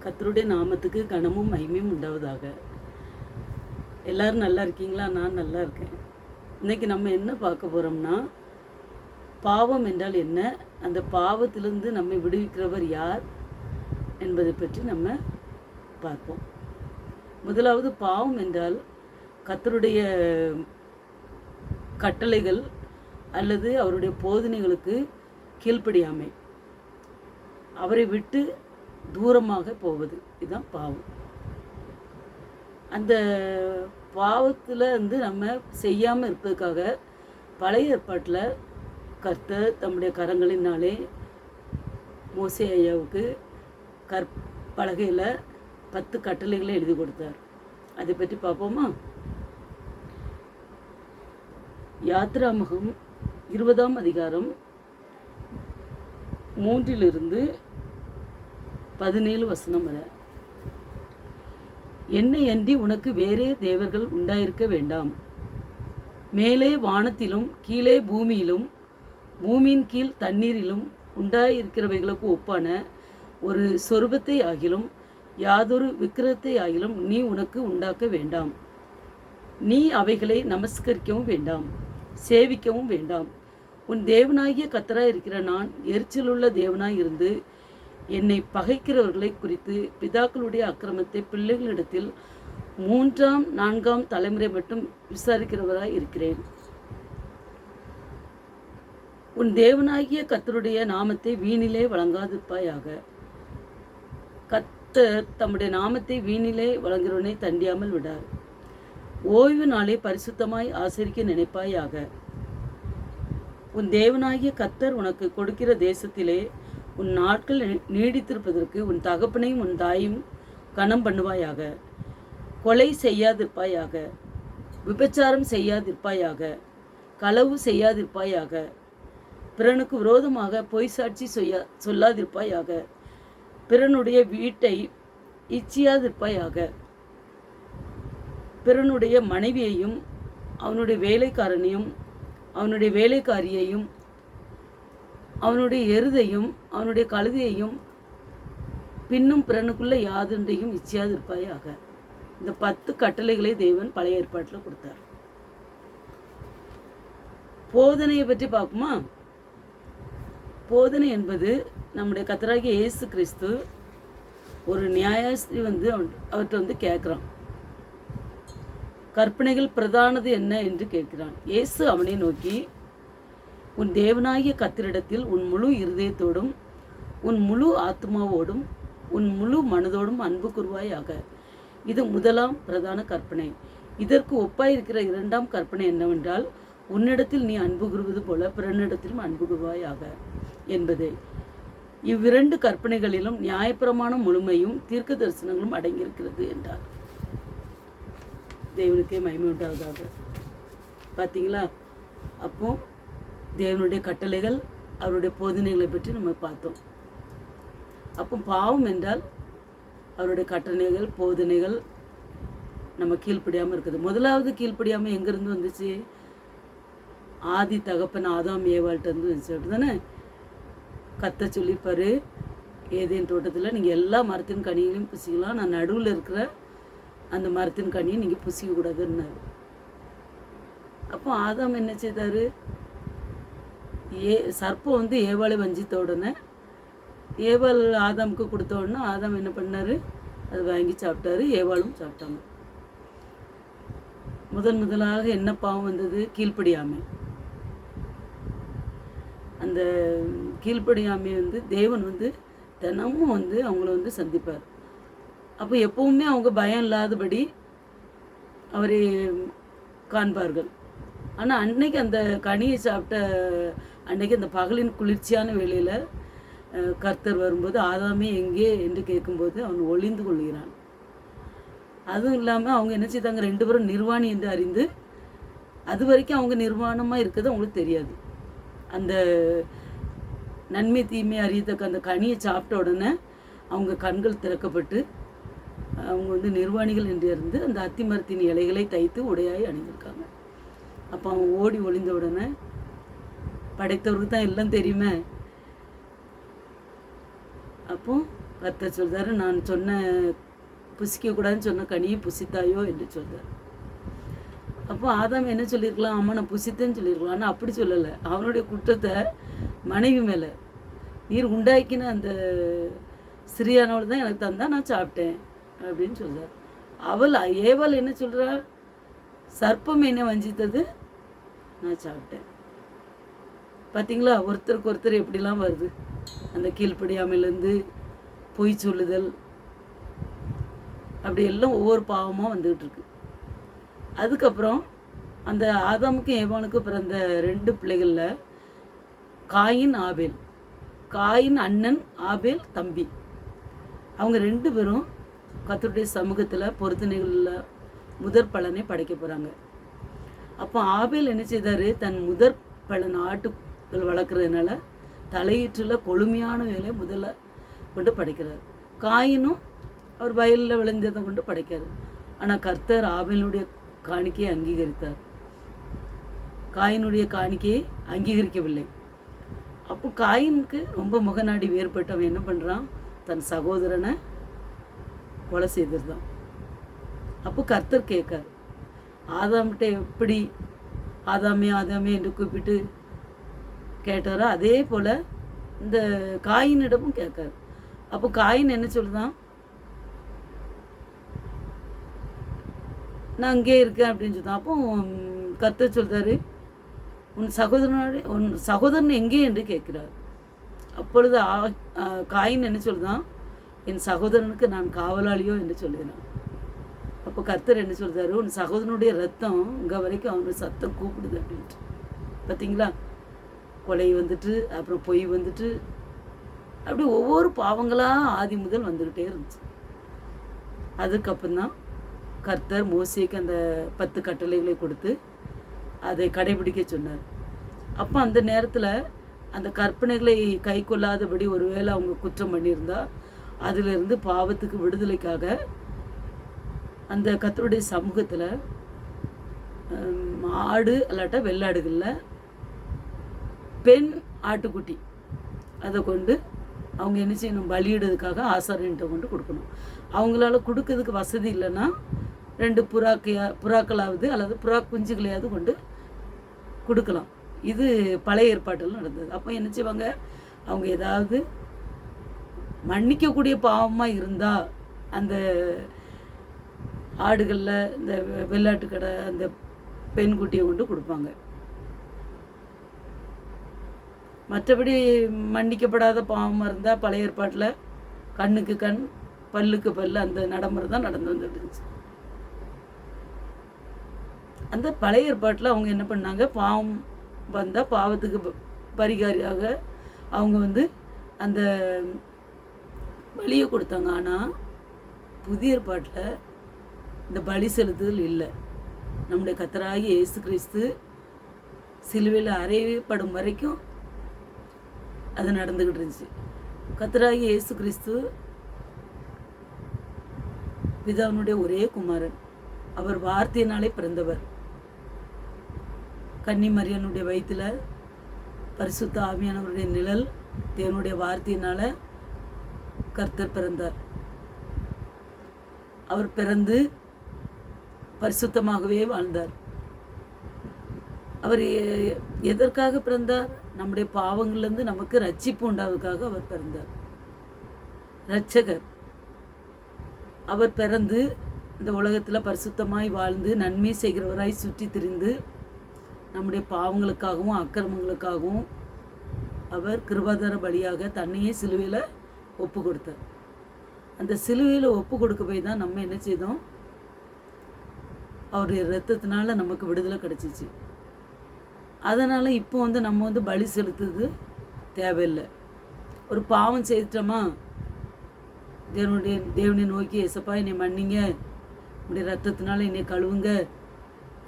கர்த்தருடைய நாமத்துக்கு கனமும் மகிமையும் உண்டாவதாக. எல்லாரும் நல்லா இருக்கீங்களா? நான் நல்லா இருக்கேன். இன்னைக்கு நம்ம என்ன பார்க்க போகிறோம்னா, பாவம் என்றால் என்ன, அந்த பாவத்திலிருந்து நம்மை விடுவிக்கிறவர் யார் என்பதை பற்றி நம்ம பார்ப்போம். முதலாவது, பாவம் என்றால் கர்த்தருடைய கட்டளைகள் அல்லது அவருடைய போதனைகளுக்கு கீழ்ப்படியாமை, அவரை விட்டு தூரமாக போவது, இதுதான் பாவம். அந்த பாவத்தில் நம்ம செய்யாமல் இருப்பதற்காக பழைய ஏற்பாட்டில் கர்த்தர் தம்முடைய கரங்களினாலே மோசே ஐயாவுக்கு கற்பலகையில் 10 கட்டளைகளை எழுதி கொடுத்தார். அதை பற்றி பார்ப்போமா? யாத்ராமகம் 20ஆம் அதிகாரம் 3 17 வசனம் வரை. என்னை அன்றி உனக்கு வேறே தேவர்கள் உண்டாயிருக்க வேண்டாம். மேலே வானத்திலும் கீழே பூமியிலும் பூமியின் கீழ் தண்ணீரிலும் உண்டாயிருக்கிறவைகளுக்கு ஒப்பான ஒரு சொரூபத்தை ஆகிலும் யாதொரு விக்கிரகத்தை ஆகிலும் நீ உனக்கு உண்டாக்க வேண்டாம். நீ அவைகளை நமஸ்கரிக்கவும் வேண்டாம், சேவிக்கவும் வேண்டாம். உன் தேவனாகிய கர்த்தராய் இருக்கிற நான் எரிச்சலுள்ள தேவனாய் இருந்து என்னை பகைக்கிறவர்களை குறித்து பிதாக்களுடைய அக்கிரமத்தை பிள்ளைகளிடத்தில் 3ஆம் 4ஆம் தலைமுறை மட்டும் விசாரிக்கிறவராய் இருக்கிறேன். உன் தேவனாகிய கர்த்தருடைய நாமத்தை வீணிலே வழங்காதிருப்பாயாக. கர்த்தர் தம்முடைய நாமத்தை வீணிலே வழங்குகிறவனை தண்டியாமல் விடார். ஓய்வு நாளை பரிசுத்தமாய் ஆசரிக்க நினைப்பாயாக. உன் தேவனாகிய கர்த்தர் உனக்கு கொடுக்கிற தேசத்திலே உன் நாட்கள் நீடித்திருப்பதற்கு உன் தகப்பனையும் உன் தாயும் கனம் பண்ணுவாயாக. கொலை செய்யாதிருப்பாயாக, விபச்சாரம் செய்யாதிருப்பாயாக, களவு செய்யாதிருப்பாயாக, பிறனுக்கு விரோதமாக பொய் சாட்சி சொல்லாதிருப்பாயாக, பிறனுடைய வீட்டை இச்சியாதிருப்பாயாக, பிறனுடைய மனைவியையும் அவனுடைய வேலைக்காரனையும் அவனுடைய வேலைக்காரியையும் அவனுடைய எருதையும் அவனுடைய கழுதையையும் பின்னும் பிறனுக்குள்ள யாதொன்றையும் இச்சியாதிருப்பாயாக. இந்த 10 கட்டளைகளை தேவன் பழைய ஏற்பாட்டில் கொடுத்தார். போதனையை பற்றி பார்ப்போமா? போதனை என்பது நம்முடைய கர்த்தராகிய இயேசு கிறிஸ்து ஒரு நியாயாஸ்திரி அவர்கிட்ட கேட்குறான், கற்பனைகள் பிரதானது என்ன என்று கேட்கிறான். இயேசு அவனை நோக்கி, உன் தேவனாகிய கர்த்தரிடத்தில் உன் முழு இருதயத்தோடும் உன் முழு ஆத்மாவோடும் உன் முழு மனதோடும் அன்பு கூர்வாயாக. இது முதலாம் பிரதான கற்பனை. இதற்கு ஒப்பாயிருக்கிற 2ஆம் கற்பனை என்னவென்றால், உன்னிடத்தில் நீ அன்பு கூறுவது போல பிறனிடத்திலும் அன்பு கூர்வாயாக என்பதே. இவ்விரண்டு கற்பனைகளிலும் நியாயப்பிரமாணம் முழுமையும் தீர்க்க தரிசனங்களும் அடங்கியிருக்கிறது என்றார். தேவனுக்கே மகிமை உண்டாவதாக. பார்த்தீங்களா? அப்போ தேவனுடைய கட்டளைகள், அவருடைய போதனைகளை பற்றி நம்ம பார்த்தோம். அப்போ பாவம் என்றால் அவருடைய கட்டளைகள், போதனைகள் நம்ம கீழ்ப்படியாமல் இருக்குது. முதலாவது கீழ்ப்படியாமல் எங்கேருந்து வந்துச்சு? ஆதி தகப்பன் ஆதாம் ஏவாள்கிட்ட வந்துச்சு. அப்படி தானே கர்த்தர் சொல்லிப்பாரு, ஏதேன் தோட்டத்தில் நீங்கள் எல்லா மரத்தின் கனிகளையும் புசிக்கலாம், நான் நடுவில் இருக்கிற அந்த மரத்தின் கனியை நீங்கள் புசிக்கக்கூடாதுன்னாரு. அப்போ ஆதாம் என்ன செய்தார்? சர்ப்பம் ஏவாளை வஞ்சித்த உடனே, ஏவாள் ஆதாமுக்கு கொடுத்த உடனே ஆதாம் என்ன பண்ணார்? அதை வாங்கி சாப்பிட்டாரு, ஏவாளும் சாப்பிட்டாங்க. முதலாக என்ன பாவம் வந்தது? கீழ்ப்படியாமை. அந்த கீழ்ப்படியாமை தேவன் தினமும் அவங்கள சந்திப்பார். அப்போ எப்பவுமே அவங்க பயம் இல்லாதபடி அவரை காண்பார்கள். ஆனால் அன்னைக்கு அந்த கனியை சாப்பிட்ட அன்னைக்கு அந்த பகலின் குளிர்ச்சியான வேளையில் கர்த்தர் வரும்போது, ஆதாமே எங்கே என்று கேட்கும்போது அவன் ஒளிந்து கொள்கிறான். அதுவும் இல்லாமல் அவங்க என்ன செய்தாங்க? 2 பேரும் நிர்வாணி என்று அறிந்து, அது வரைக்கும் அவங்க நிர்வாணமாக இருக்கிறது அவங்களுக்கு தெரியாது. அந்த நன்மை தீமை அறியத்தக்க அந்த கனியை சாப்பிட்ட உடனே அவங்க கண்கள் திறக்கப்பட்டு அவங்க நிர்வாணிகள் என்று இருந்து அந்த அத்திமரத்தின் இலைகளை தைத்து உடையாய் அணிந்திருக்காங்க. அப்போ அவன் ஓடி ஒளிந்த உடனே, படைத்தவருக்கு தான் எல்லாம் தெரியுமே, அப்போ கர்த்தர் சொல்றாரு, நான் சொன்ன புசிக்கக்கூடாதுன்னு சொன்ன கனியை புசித்தாயோ என்று சொல்றார். அப்போ ஆதாம் என்ன சொல்லியிருக்கலாம், அம்மா நான் புசித்தேன்னு சொல்லியிருக்கலாம். ஆனால் அப்படி சொல்லலை. அவனுடைய குற்றத்தை மனைவி மேலே, நீர் உண்டாக்கின அந்த சிறியானவள் தான் எனக்கு தந்தா நான் சாப்பிட்டேன் அப்படின்னு சொல்றார். ஏவாள் என்ன சொல்றா, சர்ப்பம் என்ன வஞ்சித்தது, நான் சாப்பிட்டேன். பார்த்தீங்களா, ஒருத்தருக்கு ஒருத்தர் எப்படிலாம் வருது. அந்த கீழ்ப்படியாமையிலேருந்து பொய் சொல்லுதல், அப்படி எல்லாம் ஒவ்வொரு பாவமாக வந்துக்கிட்டு இருக்கு. அதுக்கப்புறம் அந்த ஆதாமுக்கும் ஏவானுக்கும் பிறந்த 2 பிள்ளைகளில் காயின் ஆபேல், காயின் அண்ணன், ஆபேல் தம்பி, அவங்க 2 பேரும் கர்த்தருடைய சமூகத்தில் பொருத்தனைகளில் முதற் பலனை படைக்க போகிறாங்க. அப்போ ஆபேல் என்ன செய்தார், தன் முதற் பலன் ஆட்டுகள் வளர்க்குறதுனால தலையீற்றில் கொழுமையான வேலையை முதல்ல கொண்டு படைக்கிறார். காயினும் அவர் வயலில் விளைஞ்சதை கொண்டு படைக்கார். ஆனால் கர்த்தர் ஆபேலுடைய காணிக்கையை அங்கீகரித்தார், காயினுடைய காணிக்கையை அங்கீகரிக்கவில்லை. அப்போ காயினுக்கு ரொம்ப முகநாடி வேறுபட்டவன் என்ன பண்ணுறான், தன் சகோதரனை கொலை செய்திருந்தான். அப்போ கர்த்தர் கேட்கார், ஆதாம்கிட்ட எப்படி ஆதாமே ஆதாமே என்று கூப்பிட்டு கேட்டாரோ அதே போல் இந்த காயினிடமும் கேட்கார். அப்போ காயின் என்ன சொல்லுதான், நான் அங்கே இருக்கேன் அப்படின்னு சொல்லுதான். அப்போ கர்த்தர் சொல்கிறாரு, உன் சகோதரன் எங்கே என்று கேட்கிறார். அப்பொழுது காயின் என்ன சொல்லுதான், என் சகோதரனுக்கு நான் காவலாளியோ என்று சொல்லுகிறான். அப்போ கர்த்தர் என்ன சொல்கிறாரு, உன் சகோதரனுடைய ரத்தம் இங்கே வரைக்கும் அவனுடைய சத்தம் கூப்பிடுது அப்படின்ட்டு. பார்த்தீங்களா, கொலை வந்துட்டு, அப்புறம் பொய் வந்துட்டு, அப்படி ஒவ்வொரு பாவங்களாக ஆதி முதல் வந்துக்கிட்டே இருந்துச்சு. அதுக்கப்புறம் தான் கர்த்தர் மோசேக்கு அந்த 10 கட்டளைகளை கொடுத்து அதை கடைபிடிக்க சொன்னார். அப்போ அந்த நேரத்தில் அந்த கற்பனைகளை கை கொள்ளாதபடி ஒருவேளை அவங்க குற்றம் பண்ணியிருந்தா அதிலிருந்து பாவத்துக்கு விடுதலைக்காக அந்த கர்த்தருடைய சமூகத்தில் ஆடு அல்லாட்டா வெள்ளாடுகளில் பெண் ஆட்டுக்குட்டி அதை கொண்டு அவங்க என்ன செய்யணும், பலியிடுறதுக்காக ஆசாரியன்ட்ட கொண்டு கொடுக்கணும். அவங்களால கொடுக்கறதுக்கு வசதி இல்லைன்னா 2 புறாக்களாவது அல்லது புறா குஞ்சுகளையாவது கொண்டு கொடுக்கலாம். இது பழைய ஏற்பாட்டில் நடந்தது. அப்போ என்ன செய்வாங்க, அவங்க ஏதாவது மன்னிக்கக்கூடிய பாவமாக இருந்தால் அந்த ஆடுகளில் இந்த வெள்ளாட்டு கடை அந்த பெண்குட்டியை கொண்டு கொடுப்பாங்க. மற்றபடி மன்னிக்கப்படாத பாவமாக இருந்தால் பழைய ஏற்பாட்டில் கண்ணுக்கு கண் பல்லுக்கு பல் அந்த நடைமுறை தான் நடந்து வந்துருந்துச்சு. அந்த பழைய ஏற்பாட்டில் அவங்க என்ன பண்ணாங்க, பாவம் வந்தால் பாவத்துக்கு பரிகாரியாக அவங்க அந்த பலியை கொடுத்தாங்க. ஆனால் புதிய ஏற்பாட்டில் இந்த பலி செலுத்துதல் இல்லை. நம்முடைய கர்த்தராகிய இயேசு கிறிஸ்து சிலுவையில் அறையப்படும் வரைக்கும் அது நடந்துக்கிட்டு இருந்துச்சு. கர்த்தராகிய இயேசு கிறிஸ்து பிதாவினுடைய ஒரே குமாரன். அவர் வார்த்தையினாலே பிறந்தவர். கன்னி மரியனுடைய வயிற்றில் பரிசுத்த ஆவியானவருடைய நிழல் தேவனுடைய வார்த்தையினால கர்த்தர் பிறந்தார். அவர் பிறந்து பரிசுத்தமாகவே வாழ்ந்தார். அவர் எதற்காக பிறந்தார், நம்முடைய பாவங்கள்லேருந்து நமக்கு ரட்சிப்பு உண்டாவதுக்காக அவர் பிறந்தார். இரட்சகர். அவர் பிறந்து இந்த உலகத்தில் பரிசுத்தமாய் வாழ்ந்து நன்மை செய்கிறவராய் சுற்றி திரிந்து நம்முடைய பாவங்களுக்காகவும் அக்கிரமங்களுக்காகவும் அவர் கிருபாதார பலியாக தன்னையே சிலுவையில் ஒப்பு கொடுத்தார். அந்த சிலுவையில் ஒப்பு கொடுக்க போய் தான் நம்ம என்ன செய்தோம், அவருடைய இரத்தத்தினால நமக்கு விடுதலை கிடச்சிச்சு. அதனால் இப்போ நம்ம பலி செலுத்துறது தேவையில்லை. ஒரு பாவம் செய்துட்டோமா, தேவனை நோக்கி ஏசப்பா என்னை மன்னிங்க, உடைய ரத்தத்தினால என்னை கழுவுங்க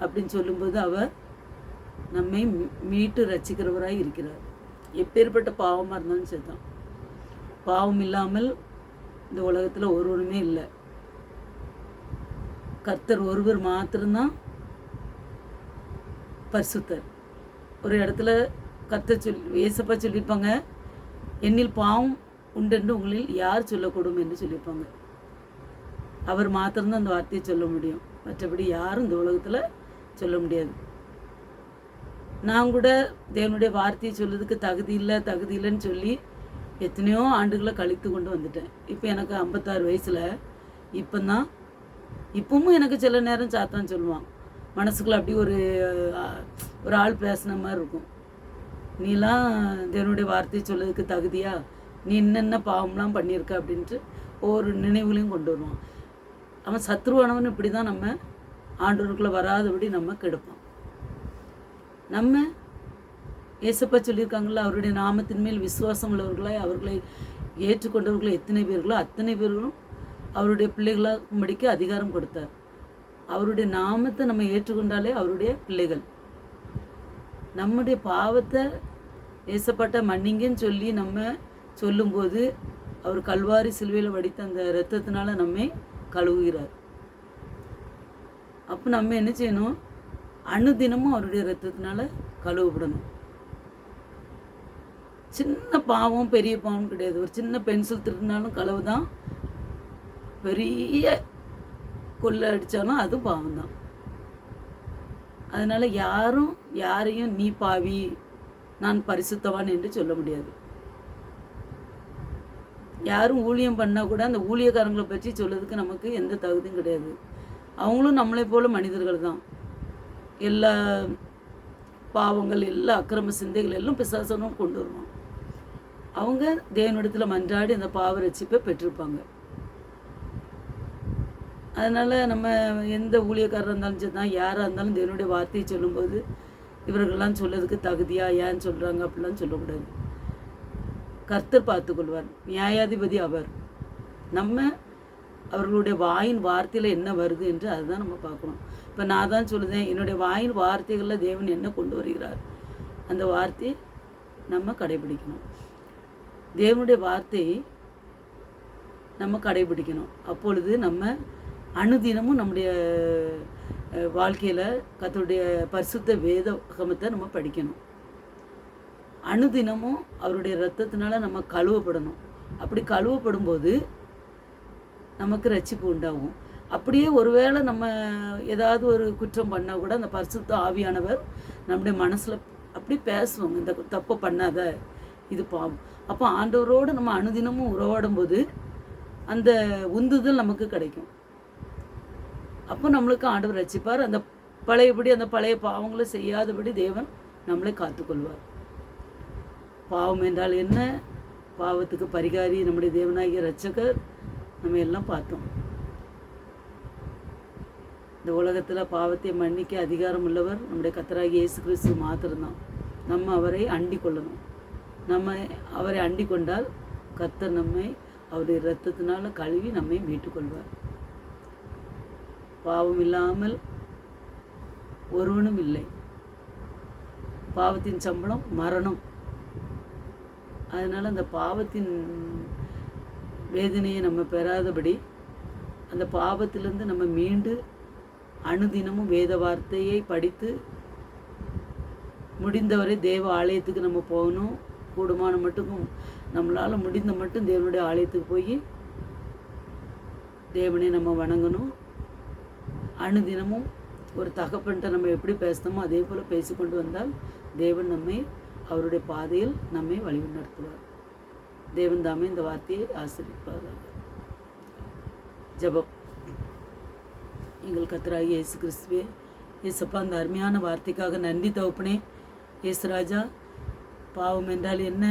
அப்படின்னு சொல்லும்போது அவர் நம்மை மீட்டு ரட்சிக்கிறவராய் இருக்கிறார். எப்பேற்பட்ட பாவமாக இருந்தாலும் சரிதான். பாவம் இல்லாமல் இந்த உலகத்தில் ஒருவருமே இல்லை. கர்த்தர் ஒருவர் மாத்திரம்தான் பரிசுத்தர். ஒரு இடத்துல கர்த்தர் ஏசப்பா சொல்லியிருப்பாங்க, என்னில் பாவம் உண்டென்று உங்களில் யார் சொல்லக்கூடும் என்று சொல்லியிருப்பாங்க. அவர் மாத்திரம்தான் அந்த வார்த்தையை சொல்ல முடியும், மற்றபடி யாரும் இந்த உலகத்தில் சொல்ல முடியாது. நான் கூட தேவனுடைய வார்த்தையை சொல்றதுக்கு தகுதி இல்லைன்னு சொல்லி எத்தனையோ ஆண்டுகளை கழித்து கொண்டு வந்துட்டேன். இப்போ எனக்கு 56 வயசில் இப்பவும் எனக்கு சில நேரம் சாத்தான் சொல்லுவான், மனசுக்குள்ள அப்படி ஒரு ஆள் பேசின மாதிரி இருக்கும், நீலாம் தேவனுடைய வார்த்தையை சொல்றதுக்கு தகுதியா, நீ என்னென்ன பாவம்லாம் பண்ணியிருக்க அப்படின்ட்டு ஒவ்வொரு நினைவுகளையும் கொண்டு வருவான். அவன் சத்ருவானவன். இப்படி தான் நம்ம ஆண்டவருக்குள்ளே வராதபடி நம்ம கெடுப்போம். நம்ம ஏசப்பா சொல்லியிருக்காங்களா, அவருடைய நாமத்தின் மேல் விசுவாசம் உள்ளவர்களாய் அவர்களை ஏற்றுக்கொண்டவர்களை எத்தனை பேர்களோ அத்தனை பேர்களும் அவருடைய பிள்ளைகளாகும்படிக்கு அதிகாரம் கொடுத்தார். அவருடைய நாமத்தை நம்ம ஏற்றுக்கொண்டாலே அவருடைய பிள்ளைகள். நம்முடைய பாவத்தை ஏசப்பட்ட மன்னிங்கன்னு சொல்லி நம்ம சொல்லும்போது அவர் கல்வாரி சிலுவையில் வடித்த அந்த இரத்தத்தினால நம்மை கழுவுகிறார். அப்போ நம்ம என்ன செய்யணும், அனுதினமும் அவருடைய இரத்தத்தினால கழுவப்படணும். சின்ன பாவம் பெரிய பாவம் கிடையாது. ஒரு சின்ன பென்சில் திருடினாலும் கழுவு தான், பெரிய கொள்ளை அடித்தாலும் அது பாவம் தான். அதனால் யாரையும் நீ பாவி நான் பரிசுத்தவான் என்று சொல்ல முடியாது. யாரும் ஊழியம் பண்ணால் கூட அந்த ஊழியக்காரங்களை பற்றி சொல்றதுக்கு நமக்கு எந்த தகுதியும் கிடையாது. அவங்களும் நம்மளை போல மனிதர்கள் தான். எல்லா பாவங்கள், எல்லா அக்கிரம சிந்தைகள் எல்லாம் பிசாசனும் கொண்டு வருவான். அவங்க தேவனிடத்தில் மன்றாடி அந்த பாவ ரட்சிப்பை பெற்றிருப்பாங்க. அதனால் நம்ம எந்த ஊழியக்காரராக இருந்தாலும் சரி தான், யாராக இருந்தாலும் தேவனுடைய வார்த்தையை சொல்லும்போது இவர்கள்லாம் சொல்லதுக்கு தகுதியா, ஏன்னு சொல்கிறாங்க அப்படிலாம் சொல்லக்கூடாது. கர்த்தர் பார்த்துக்கொள்வார், நியாயாதிபதி அவர். நம்ம அவர்களுடைய வாயின் வார்த்தையில் என்ன வருது என்று அதுதான் நம்ம பார்க்கணும். இப்போ நான் தான் சொல்லுதேன், என்னுடைய வாயின் வார்த்தைகளில் தேவன் என்ன கொண்டு வருகிறார், அந்த வார்த்தையை நம்ம கடைபிடிக்கணும். தேவனுடைய வார்த்தையை நம்ம கடைபிடிக்கணும். அப்பொழுது நம்ம அனுதினமும் நம்முடைய வாழ்க்கையில் கர்த்தருடைய பரிசுத்த வேதாகமத்தை நம்ம படிக்கணும். அனுதினமும் அவருடைய இரத்தத்தினால நம்ம கழுவப்படணும். அப்படி கழுவப்படும் போது நமக்கு ரட்சிப்பு உண்டாகும். அப்படியே ஒருவேளை நம்ம ஏதாவது ஒரு குற்றம் பண்ணால் கூட அந்த பரிசுத்த ஆவியானவர் நம்முடைய மனசில் அப்படி பேசுவோம், இந்த தப்பை பண்ணாத, இது பாவம். அப்போ ஆண்டவரோடு நம்ம அனுதினமும் உறவாடும் போது அந்த உந்துதல் நமக்கு கிடைக்கும். அப்போ நம்மளுக்கு ஆண்டவர் ரட்சிப்பார். அந்த பழையபடி அந்த பழைய பாவங்களை செய்யாதபடி தேவன் நம்மளை காத்துக்கொள்வார். பாவம் என்றால் என்ன, பாவத்துக்கு பரிகாரி நம்முடைய தேவனாகிய இரட்சகர், நம்ம எல்லாம் பார்த்தோம். இந்த உலகத்தில் பாவத்தை மன்னிக்க அதிகாரம் உள்ளவர் நம்முடைய கர்த்தராகிய இயேசு கிறிஸ்து மாத்திரம்தான். நம்ம அவரை அண்டிக் கொள்ளணும். நம்ம அவரை அண்டிக் கொண்டால் கர்த்தர் நம்மை அவருடைய இரத்தத்தினால கழுவி நம்மை மீட்டுக்கொள்வார். பாவம் இல்லாமல் ஒருவனும் இல்லை. பாவத்தின் சம்பளம் மரணம். அதனால் அந்த பாவத்தின் வேதனையை நம்ம பெறாதபடி அந்த பாவத்திலிருந்து நம்ம மீண்டு அனுதினமும் வேத வார்த்தையை படித்து முடிந்தவரை தேவ ஆலயத்துக்கு நம்ம போகணும். கூடுமான மட்டும் நம்மளால் முடிந்த மட்டும் தேவனுடைய ஆலயத்துக்கு போய் தேவனை நம்ம வணங்கணும். அனுதினமும் ஒரு தகப்பன்ட்ட நம்ம எப்படி பேசணுமோ அதே போல் பேசிக்கொண்டு வந்தால் தேவன் நம்மை அவருடைய பாதையில் நம்மை வழிநடத்துவார். தேவன் தாமே இந்த வார்த்தையை ஆசீர்வதிப்பார். ஜெபம். எங்கள் கர்த்தராகிய இயேசு கிறிஸ்துவே, இயேசப்பா, அந்த அருமையான வார்த்தைக்காக நன்றி தகப்பனே. இயேசுராஜா, பாவம் என்றால் என்ன,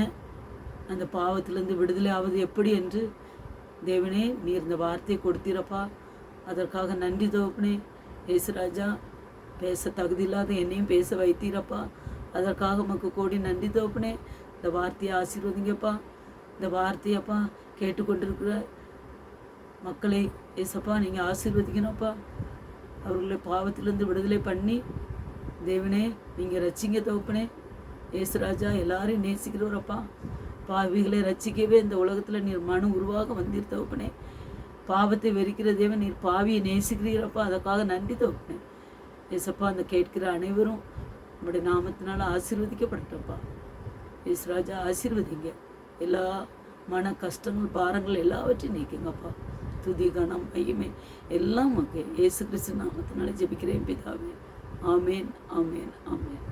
அந்த பாவத்திலிருந்து விடுதலை ஆவது எப்படி என்று தேவனே நீர் இந்த வார்த்தையை கொடுத்தீரப்பா. அதற்காக நன்றி தகப்பனே. இயேசுராஜா, பேச தகுதி இல்லாத என்னையும் பேச வைத்தீரப்பா. அதற்காக உமக்கு கோடி நன்றி தகப்பனே. இந்த வார்த்தையை ஆசீர்வதிங்கப்பா. இந்த வார்த்தையப்பா கேட்டுக்கொண்டிருக்கிற மக்களை ஏசப்பா நீங்கள் ஆசீர்வதிக்கணும்ப்பா. அவர்களை பாவத்திலிருந்து விடுதலை பண்ணி தேவனே நீங்கள் ரட்சிங்க தகப்பனே. ஏசுராஜா, எல்லாரையும் நேசிக்கிறவரப்பா. பாவிகளை ரட்சிக்கவே இந்த உலகத்தில் நீர் மனு உருவாக வந்தீர் தகப்பனே. பாவத்தை வெறுக்கிற தேவன் நீர் பாவியை நேசிக்கிறீரப்பா. அதற்காக நன்றி தகப்பனே. ஏசப்பா, அந்த கேட்கிற அனைவரும் நம்முடைய நாமத்தினால ஆசீர்வதிக்கப்பட்டப்பா. ஏசுராஜா, ஆசீர்வதிங்க. எல்லா மன கஷ்டங்கள், பாரங்கள் எல்லாவற்றையும் நீக்குங்கப்பா. துதி, கனம், மகிமை எல்லாம் உமக்கு இயேசு கிறிஸ்து நாமத்தினால ஜெபிக்கிறேன் பிதாவே. ஆமேன், ஆமேன், ஆமேன்.